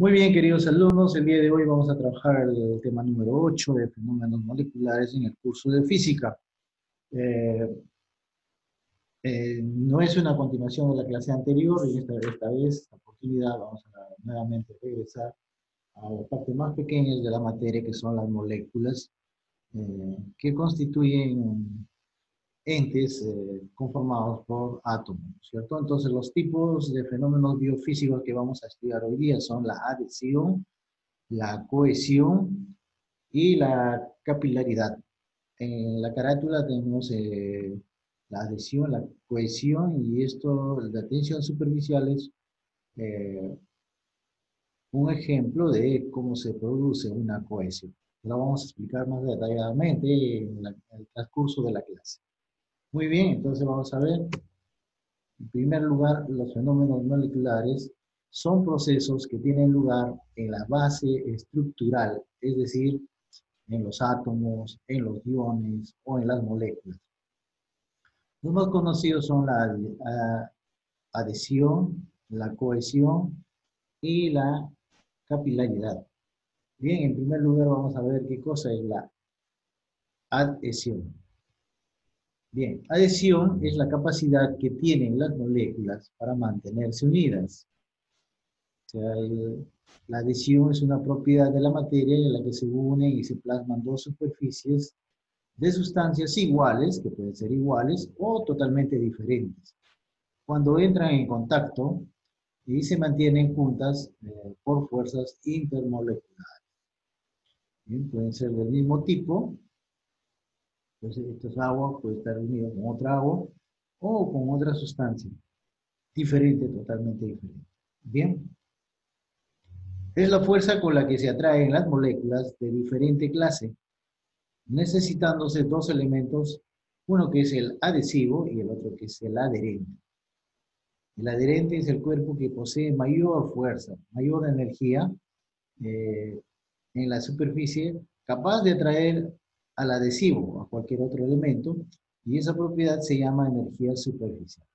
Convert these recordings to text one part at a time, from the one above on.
Muy bien, queridos alumnos, el día de hoy vamos a trabajar el tema número 8 de fenómenos moleculares en el curso de física. Eh, no es una continuación de la clase anterior y esta vez, esta oportunidad, vamos a nuevamente regresar a la parte más pequeña de la materia, que son las moléculas, que constituyen entes conformados por átomos, ¿cierto? Entonces, los tipos de fenómenos biofísicos que vamos a estudiar hoy día son la adhesión, la cohesión y la capilaridad. En la carátula tenemos la adhesión, la cohesión y esto, la tensión superficial es eh, un ejemplo de cómo se produce una cohesión. Lo vamos a explicar más detalladamente en el transcurso de la clase. Muy bien, entonces vamos a ver. En primer lugar, los fenómenos moleculares son procesos que tienen lugar en la base estructural, es decir, en los átomos, en los iones o en las moléculas. Los más conocidos son la adhesión, la cohesión y la capilaridad. Bien, en primer lugar vamos a ver qué cosa es la adhesión. Bien, adhesión es la capacidad que tienen las moléculas para mantenerse unidas. O sea, la adhesión es una propiedad de la materia en la que se unen y se plasman dos superficies de sustancias iguales, que pueden ser iguales o totalmente diferentes. Cuando entran en contacto y se mantienen juntas por fuerzas intermoleculares. Bien, pueden ser del mismo tipo, pues esto es agua, puede estar unido con otra agua o con otra sustancia diferente, totalmente diferente. Bien, es la fuerza con la que se atraen las moléculas de diferente clase, necesitándose dos elementos, uno que es el adhesivo y el otro que es el adherente. El adherente es el cuerpo que posee mayor fuerza, mayor energía eh, en la superficie, capaz de atraer al adhesivo, a cualquier otro elemento, y esa propiedad se llama energía superficial.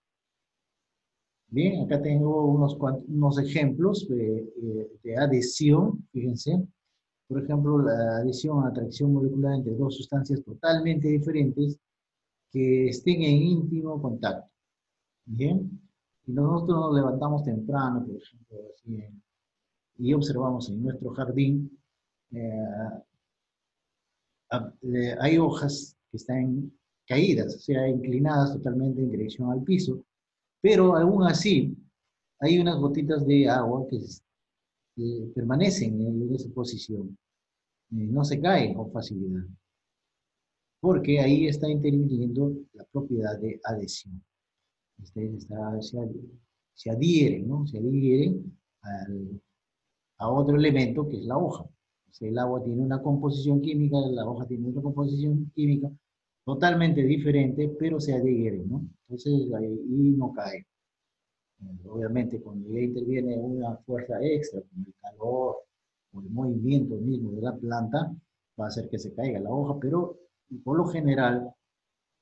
Bien, acá tengo unos ejemplos de adhesión, fíjense. Por ejemplo, la adhesión a atracción molecular entre dos sustancias totalmente diferentes que estén en íntimo contacto. Bien, y nosotros nos levantamos temprano, por ejemplo, así, y observamos en nuestro jardín, eh, hay hojas que están caídas, o sea, inclinadas totalmente en dirección al piso, pero aún así hay unas gotitas de agua que permanecen en esa posición, no se caen con facilidad, porque ahí está interviniendo la propiedad de adhesión. Se adhieren, ¿no? Se adhieren a otro elemento que es la hoja. O sea, el agua tiene una composición química, la hoja tiene otra composición química totalmente diferente, pero se adhieren, ¿no? Entonces ahí no cae. Obviamente, cuando ya interviene una fuerza extra, como el calor o el movimiento mismo de la planta, va a hacer que se caiga la hoja, pero por lo general,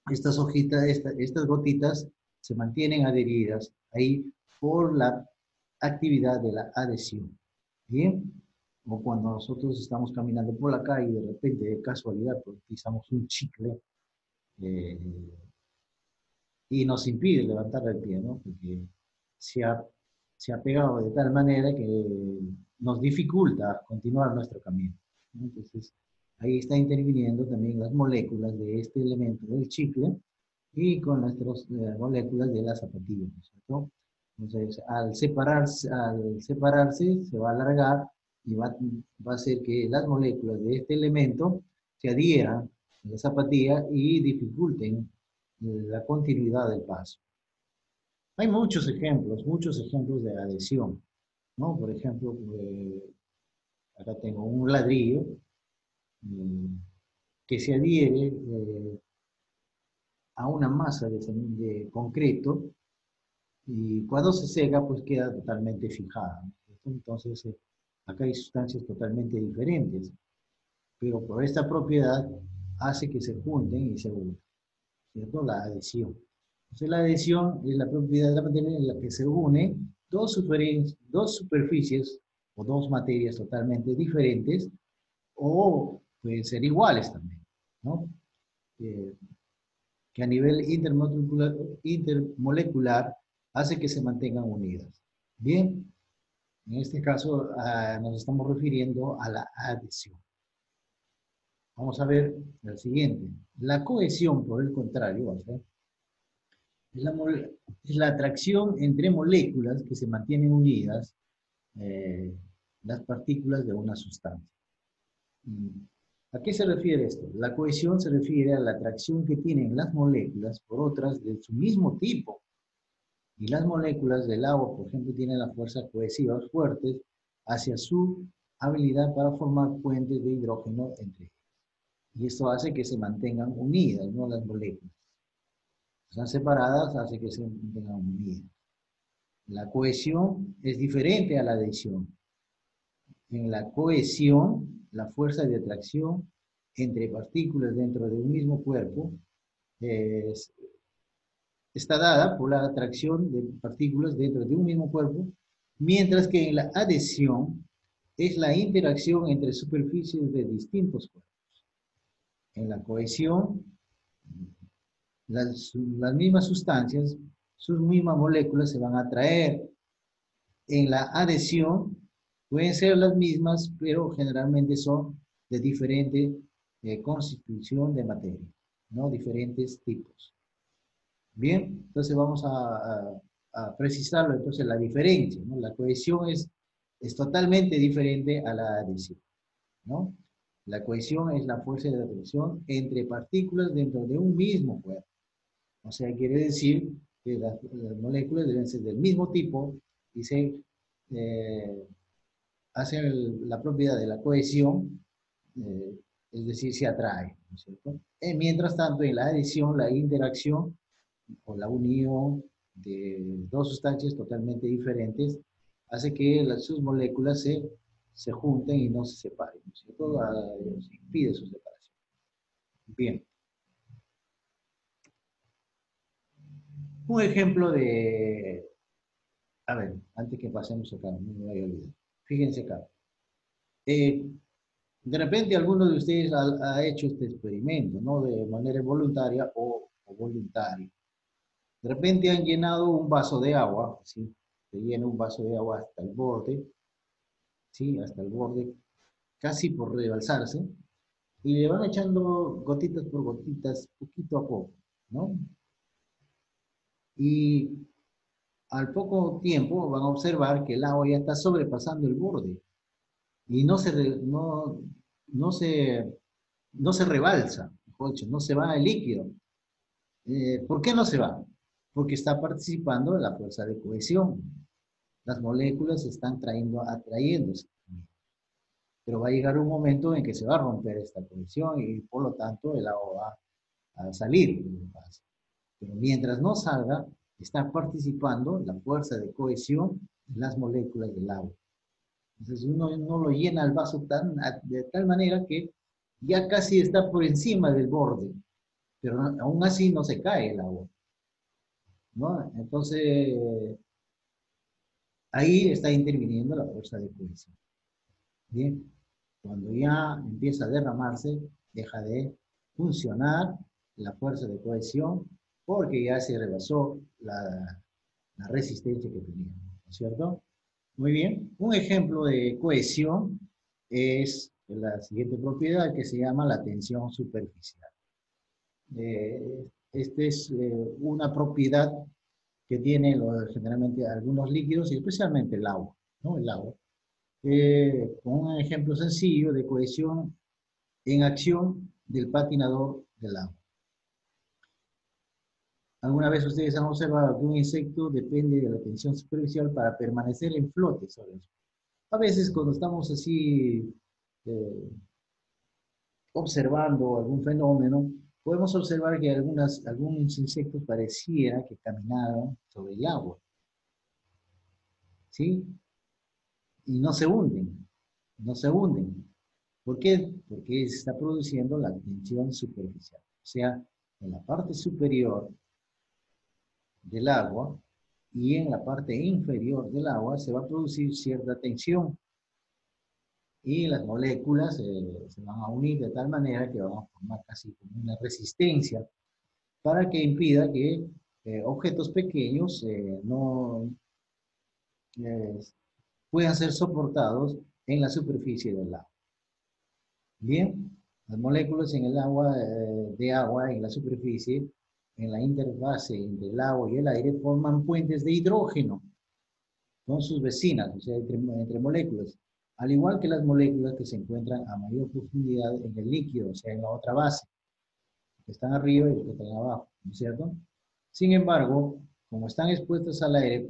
estas hojitas, estas gotitas se mantienen adheridas ahí por la actividad de la adhesión. Bien, o cuando nosotros estamos caminando por la calle y de repente, de casualidad, pues, pisamos un chicle eh, y nos impide levantar el pie, ¿no? Porque se ha, se ha pegado de tal manera que nos dificulta continuar nuestro camino, ¿no? Entonces, ahí está interviniendo también las moléculas de este elemento del chicle y con nuestras moléculas de la zapatilla, ¿no es cierto? Entonces, al separarse, se va a alargar y va a hacer que las moléculas de este elemento se adhieran a la zapatilla y dificulten la continuidad del paso. Hay muchos ejemplos de adhesión, ¿no? Por ejemplo, acá tengo un ladrillo eh, que se adhiere a una masa de concreto y cuando se seca, pues queda totalmente fijada, ¿no? Entonces, acá hay sustancias totalmente diferentes, pero por esta propiedad hace que se junten y se unan, ¿cierto? La adhesión. Entonces, la adhesión es la propiedad de la materia en la que se une dos superficies o dos materias totalmente diferentes, o pueden ser iguales también, ¿no? Eh, que a nivel intermolecular hace que se mantengan unidas. Bien, en este caso nos estamos refiriendo a la adhesión. Vamos a ver el siguiente. La cohesión, por el contrario, es la atracción entre moléculas que se mantienen unidas, eh, las partículas de una sustancia. ¿A qué se refiere esto? La cohesión se refiere a la atracción que tienen las moléculas por otras de su mismo tipo. Y las moléculas del agua, por ejemplo, tienen la fuerza cohesiva fuertes hacia su habilidad para formar puentes de hidrógeno entre ellas. Y esto hace que se mantengan unidas, ¿no? Las moléculas. Están separadas, hace que se mantengan unidas. La cohesión es diferente a la adhesión. En la cohesión, la fuerza de atracción entre partículas dentro de un mismo cuerpo está dada por la atracción de partículas dentro de un mismo cuerpo, mientras que en la adhesión es la interacción entre superficies de distintos cuerpos. En la cohesión, las mismas sustancias, sus mismas moléculas se van a atraer. En la adhesión pueden ser las mismas, pero generalmente son de diferente constitución de materia, ¿no? Diferentes tipos. Bien, entonces vamos a precisarlo, entonces la diferencia, ¿no? La cohesión es totalmente diferente a la adhesión, ¿no? La cohesión es la fuerza de atracción entre partículas dentro de un mismo cuerpo. O sea, quiere decir que las moléculas deben ser del mismo tipo y se hacen la propiedad de la cohesión, es decir, se atraen, ¿no es cierto? Mientras tanto, en la adhesión, la interacción o la unión de dos sustancias totalmente diferentes hace que sus moléculas se junten y no se separen, ¿no es cierto? Se impide su separación. Bien. Un ejemplo de... A ver, antes que pasemos acá, no me vaya a olvidar. Fíjense acá. De repente alguno de ustedes ha hecho este experimento, ¿no? De manera voluntaria o voluntaria. De repente han llenado un vaso de agua, ¿sí? Se llena un vaso de agua hasta el borde, ¿sí? Hasta el borde, casi por rebalsarse, y le van echando gotitas por gotitas, poquito a poco, ¿no? Y al poco tiempo van a observar que el agua ya está sobrepasando el borde y no se, no se rebalsa, mejor dicho, no se va el líquido. ¿Por qué no se va? Porque está participando en la fuerza de cohesión. Las moléculas están atrayéndose. Pero va a llegar un momento en que se va a romper esta cohesión y por lo tanto el agua va a salir. Pero mientras no salga, está participando la fuerza de cohesión en las moléculas del agua. Entonces uno no lo llena el vaso de tal manera que ya casi está por encima del borde, pero aún así no se cae el agua, ¿no? Entonces ahí está interviniendo la fuerza de cohesión. Bien, cuando ya empieza a derramarse, deja de funcionar la fuerza de cohesión porque ya se rebasó la resistencia que tenía, ¿no es cierto? Muy bien, un ejemplo de cohesión es la siguiente propiedad que se llama la tensión superficial. Esta es una propiedad que tiene generalmente algunos líquidos y especialmente el agua, ¿no? El agua. Con un ejemplo sencillo de cohesión en acción del patinador del agua. ¿Alguna vez ustedes han observado que un insecto depende de la tensión superficial para permanecer en flote sobre el suelo? A veces cuando estamos así eh, observando algún fenómeno, podemos observar que algunos insectos pareciera que caminaran sobre el agua, ¿sí? Y no se hunden, no se hunden. ¿Por qué? Porque se está produciendo la tensión superficial. O sea, en la parte superior del agua y en la parte inferior del agua se va a producir cierta tensión. y las moléculas se van a unir de tal manera que van a formar casi como una resistencia para que impida que objetos pequeños no eh, puedan ser soportados en la superficie del agua. Bien, las moléculas en el agua, de agua en la superficie, en la interfase entre el agua y el aire, forman puentes de hidrógeno con sus vecinas, o sea, entre moléculas, al igual que las moléculas que se encuentran a mayor profundidad en el líquido, o sea, en la otra base, que están arriba y los que están abajo, ¿no es cierto? Sin embargo, como están expuestas al aire,